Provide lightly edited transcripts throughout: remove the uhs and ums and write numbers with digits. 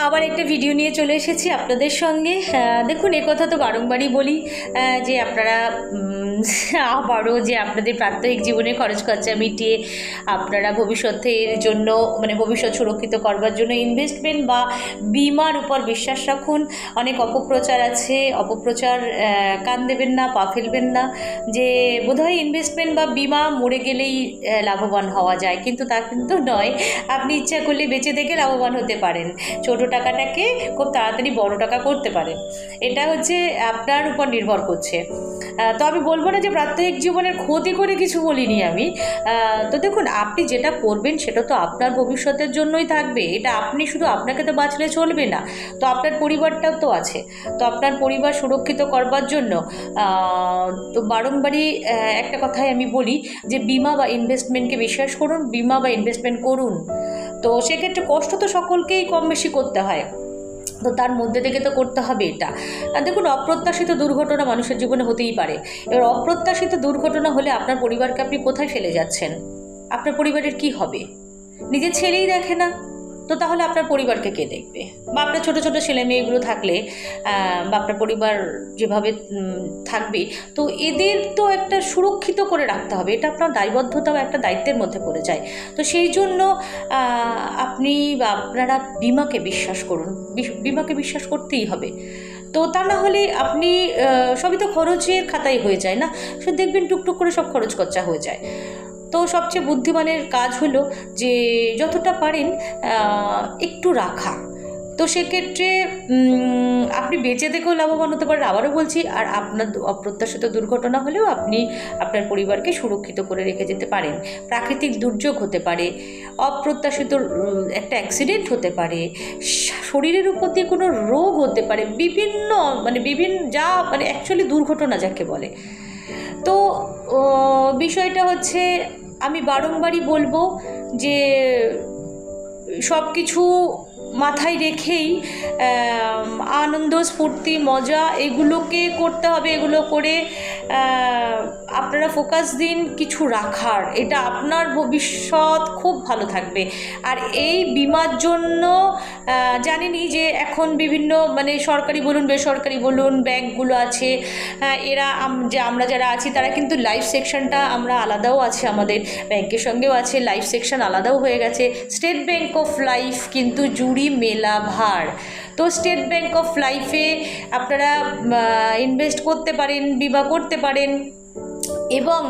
আবার একটা ভিডিও নিয়ে চলে এসেছি আপনাদের সঙ্গে। দেখুন, কথা তো বারংবারই বলি যে আপনারা আবারও যে আপনাদের প্রাত্যহিক জীবনে খরচ খরচা মিটিয়ে আপনারা ভবিষ্যতের জন্য ভবিষ্যৎ সুরক্ষিত করবার জন্য ইনভেস্টমেন্ট বা বিমার উপর বিশ্বাস রাখুন। অনেক অপপ্রচার আছে, অপপ্রচার কান দেবেন না, পা ফেলবেন না যে বোধহয় ইনভেস্টমেন্ট বা বিমা মরে গেলেই লাভবান হওয়া যায়, কিন্তু তা কিন্তু নয়। আপনি ইচ্ছা করলে বেঁচে থেকে লাভবান হতে পারেন, ছোট টাকাটাকে খুব তাড়াতাড়ি বড় টাকা করতে পারেন। এটা হচ্ছে আপনার উপর নির্ভর করছে। তো আমি বলবো না যে প্রাত্যহিক জীবনের ক্ষতি করে কিছু বলিনি আমি। তো দেখুন, আপনি যেটা করবেন সেটা তো আপনার ভবিষ্যতের জন্যই থাকবে। এটা আপনি শুধু আপনাকে তো বাঁচলে চলবে না, তো আপনার পরিবারটাও তো আছে। তো আপনার পরিবার সুরক্ষিত করবার জন্য তো বারংবারই একটা কথাই আমি বলি যে বিমা বা ইনভেস্টমেন্টকে বিশ্বাস করুন, বিমা বা ইনভেস্টমেন্ট করুন। তো সেক্ষেত্রে কষ্ট তো সকলকেই কম বেশি করতে হয়, তো তার মধ্যে থেকে তো করতে হবে এটা। দেখুন, অপ্রত্যাশিত দুর্ঘটনা মানুষের জীবনে হতেই পারে। এবার অপ্রত্যাশিত দুর্ঘটনা হলে আপনার পরিবারকে আপনি কোথায় ফেলে যাচ্ছেন? আপনার পরিবারের কি হবে? নিজের ছেলেই দেখে না, তো তাহলে আপনার পরিবারকে কে দেখবে? বা আপনার ছোটো ছোটো ছেলে মেয়েগুলো থাকলে বা আপনার পরিবার যেভাবে থাকবে, তো এদের তো একটা সুরক্ষিত করে রাখতে হবে। এটা আপনার দায়বদ্ধতা বা একটা দায়িত্বের মধ্যে পড়ে যায়। তো সেই জন্য আপনি বা আপনারা বিমাকে বিশ্বাস করুন, বিমাকে বিশ্বাস করতেই হবে। তো তা না হলে আপনি সবই তো খরচের খাতায় হয়ে যায় না, সে দেখবেন টুকটুক করে সব খরচ খরচা হয়ে যায়। তো সবচেয়ে বুদ্ধিমানের কাজ হলো যে যতটা পারেন একটু রাখা। তো সেক্ষেত্রে আপনি বেঁচে থেকেও লাভবান হতে পারেন, আবারও বলছি। আর আপনার অপ্রত্যাশিত দুর্ঘটনা হলেও আপনি আপনার পরিবারকে সুরক্ষিত করে রেখে যেতে পারেন। প্রাকৃতিক দুর্যোগ হতে পারে, অপ্রত্যাশিত একটা অ্যাক্সিডেন্ট হতে পারে, শরীরের উপর দিয়ে কোনো রোগ হতে পারে, বিভিন্ন যা অ্যাকচুয়ালি দুর্ঘটনা যাকে বলে। তো বিষয়টা হচ্ছে, আমি বারংবারই বলবো যে সব কিছু মাথায় রেখেই আনন্দ, স্ফূর্তি, মজা এগুলোকে করতে হবে। এগুলো করে আপনারা ফোকাস দিন কিছু রাখার, এটা আপনার ভবিষ্যৎ খুব ভালো থাকবে। আর এই বিমার জন্য জানেনই যে এখন বিভিন্ন সরকারি বলুন বেসরকারি বলুন ব্যাংকগুলো আছে, এরা আমরা যারা আছি তারা কিন্তু লাইফ সেকশনটা আমরা আলাদাও আছে, আমাদের ব্যাংকের সঙ্গেও আছে লাইফ সেকশন, আলাদাও হয়ে গেছে। স্টেট ব্যাংক অফ লাইফ কিন্তু জুড়ি মেলা ভার। তো স্টেট ব্যাংক অফ লাইফে আপনারা ইনভেস্ট করতে পারেন, বিমা করতে পারেন, এবং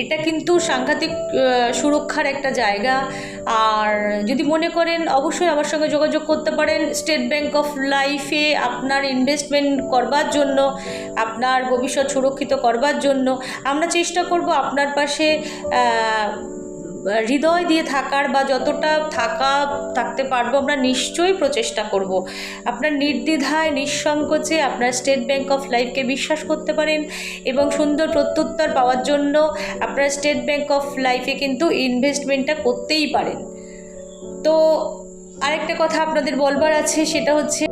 এটা কিন্তু সাংঘাতিক সুরক্ষার একটা জায়গা। আর যদি মনে করেন অবশ্যই আমার সঙ্গে যোগাযোগ করতে পারেন স্টেট ব্যাংক অফ লাইফে আপনার ইনভেস্টমেন্ট করবার জন্য, আপনার ভবিষ্যৎ সুরক্ষিত করবার জন্য। আমরা চেষ্টা করব আপনার পাশে হৃদয় দিয়ে থাকার, বা যতটা থাকতে পারবো আমরা নিশ্চয়ই প্রচেষ্টা করব। আপনার নির্দ্বিধায় নিঃসংকোচে আপনার স্টেট ব্যাংক অফ লাইফকে বিশ্বাস করতে পারেন, এবং সুন্দর প্রত্যুত্তর পাওয়ার জন্য আপনার স্টেট ব্যাংক অফ লাইফে কিন্তু ইনভেস্টমেন্টটা করতেই পারেন। তো আরেকটা কথা আপনাদের বলবার আছে, সেটা হচ্ছে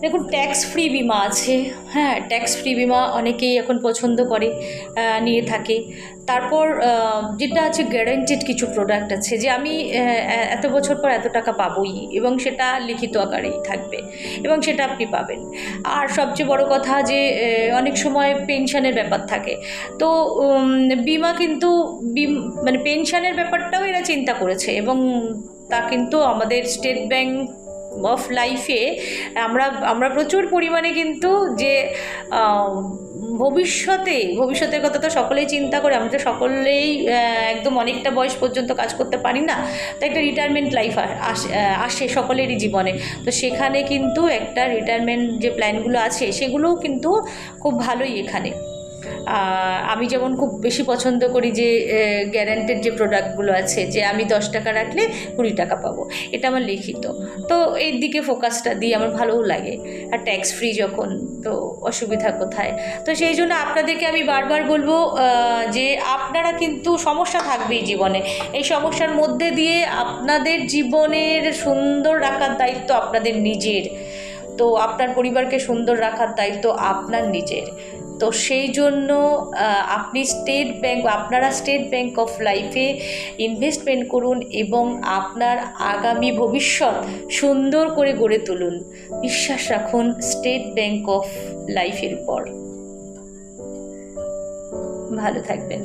দেখুন, ট্যাক্স ফ্রি বিমা আছে। হ্যাঁ, ট্যাক্স ফ্রি বিমা অনেকেই এখন পছন্দ করে, নিয়ে থাকে। তারপর যেটা আছে গ্যারান্টেড কিছু প্রোডাক্ট আছে, যে আমি এত বছর পর এত টাকা পাবোই, এবং সেটা লিখিত আকারেই থাকবে, এবং সেটা আপনি পাবেন। আর সবচেয়ে বড় কথা যে অনেক সময় পেনশনের ব্যাপার থাকে, তো বিমা কিন্তু পেনশনের ব্যাপারটাও এরা চিন্তা করেছে, এবং তা কিন্তু আমাদের স্টেট ব্যাংক অফ লাইফে আমরা প্রচুর পরিমাণে কিন্তু যে ভবিষ্যতের কথা তো সকলেই চিন্তা করে। আমরা তো সকলেই একদম অনেকটা বয়স পর্যন্ত কাজ করতে পারি না, তো একটা রিটায়ারমেন্ট লাইফ আসে সকলেরই জীবনে। তো সেখানে কিন্তু একটা রিটায়ারমেন্ট যে প্ল্যানগুলো আছে সেগুলোও কিন্তু খুব ভালোই এখানে। আমি যেমন খুব বেশি পছন্দ করি যে গ্যারান্টেড যে প্রোডাক্টগুলো আছে, যে আমি 10 টাকা রাখলে 20 টাকা পাবো, এটা আমার লিখিত। তো এই দিকে ফোকাসটা দিই, আমার ভালোও লাগে। আর ট্যাক্স ফ্রি যখন, তো অসুবিধা কোথায়? তো সেই জন্য আপনাদেরকে আমি বারবার বলবো যে আপনারা কিন্তু সমস্যা থাকবেই জীবনে, এই সমস্যার মধ্যে দিয়ে আপনাদের জীবনের সুন্দর রাখার দায়িত্ব আপনাদের নিজের। তো আপনার পরিবারকে সুন্দর রাখার দায়িত্ব আপনার নিজের। তো সেই জন্য আপনি আপনারা স্টেট ব্যাংক অফ লাইফে ইনভেস্টমেন্ট করুন এবং আপনার আগামী ভবিষ্যৎ সুন্দর করে গড়ে তুলুন। বিশ্বাস রাখুন স্টেট ব্যাংক অফ লাইফের উপর। ভালো থাকবেন।